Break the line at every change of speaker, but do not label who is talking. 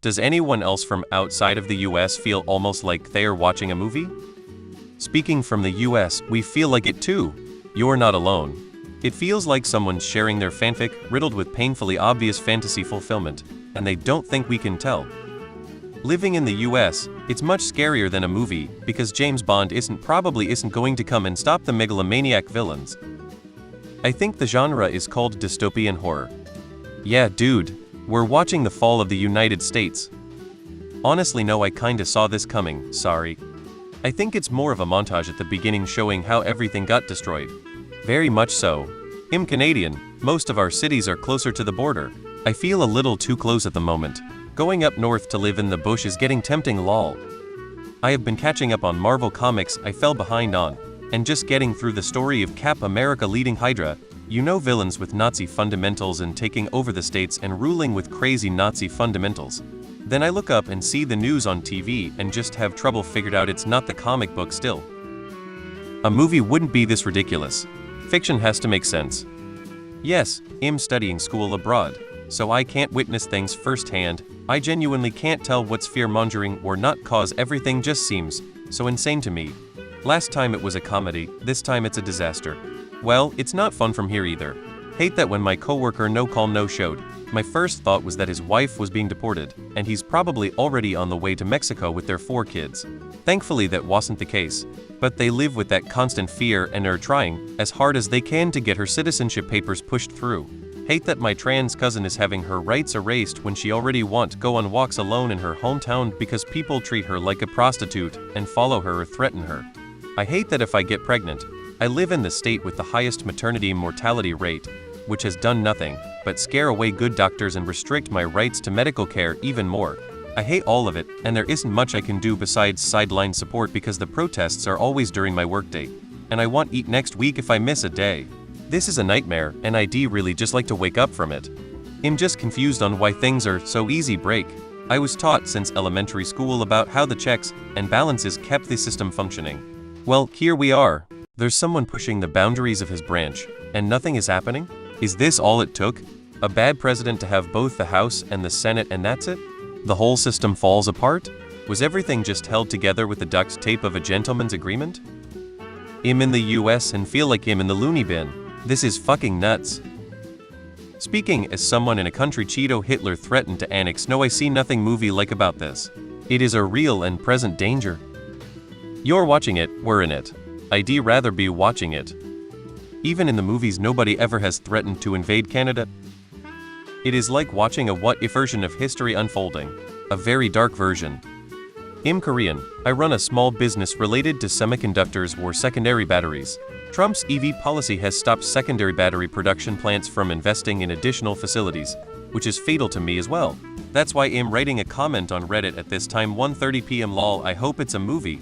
Does anyone else from outside of the US feel almost like they are watching a movie? Speaking from the US, we feel like it too. You're not alone. It feels like someone's sharing their fanfic, riddled with painfully obvious fantasy fulfillment, and they don't think we can tell. Living in the US, it's much scarier than a movie, because James Bond probably isn't going to come and stop the megalomaniac villains. I think the genre is called dystopian horror. Yeah, dude, we're watching the fall of the United States. Honestly, no, I kinda saw this coming, sorry. I think it's more of a montage at the beginning showing how everything got destroyed. Very much so. I'm Canadian, most of our cities are closer to the border. I feel a little too close at the moment. Going up north to live in the bush is getting tempting, lol. I have been catching up on Marvel comics I fell behind on, and just getting through the story of Cap America leading Hydra, you know, villains with Nazi fundamentals and taking over the states and ruling with crazy Nazi fundamentals. Then I look up and see the news on TV and just have trouble figured out it's not the comic book still. A movie wouldn't be this ridiculous. Fiction has to make sense. Yes, I'm studying school abroad, so I can't witness things firsthand. I genuinely can't tell what's fear-mongering or not, cause everything just seems so insane to me. Last time it was a comedy, this time it's a disaster. Well, it's not fun from here either. Hate that when my coworker no call no showed, my first thought was that his wife was being deported, and he's probably already on the way to Mexico with their 4 kids. Thankfully that wasn't the case, but they live with that constant fear and are trying as hard as they can to get her citizenship papers pushed through. Hate that my trans cousin is having her rights erased when she already wants to go on walks alone in her hometown because people treat her like a prostitute and follow her or threaten her. I hate that if I get pregnant, I live in the state with the highest maternity mortality rate, which has done nothing but scare away good doctors and restrict my rights to medical care even more. I hate all of it, and there isn't much I can do besides sideline support because the protests are always during my workday, and I want to eat next week if I miss a day. This is a nightmare, and I'd really just like to wake up from it. I'm just confused on why things are so easy break. I was taught since elementary school about how the checks and balances kept the system functioning. Well, here we are. There's someone pushing the boundaries of his branch, and nothing is happening? Is this all it took? A bad president to have both the House and the Senate and that's it? The whole system falls apart? Was everything just held together with the duct tape of a gentleman's agreement? I'm in the US and feel like I'm in the loony bin. This is fucking nuts. Speaking as someone in a country Cheeto Hitler threatened to annex, no, I see nothing movie like about this. It is a real and present danger. You're watching it, we're in it. I'd rather be watching it. Even in the movies nobody ever has threatened to invade Canada. It is like watching a what-if version of history unfolding. A very dark version. I'm Korean. I run a small business related to semiconductors or secondary batteries. Trump's EV policy has stopped secondary battery production plants from investing in additional facilities, which is fatal to me as well. That's why I'm writing a comment on Reddit at this time 1:30 p.m. lol. I hope it's a movie.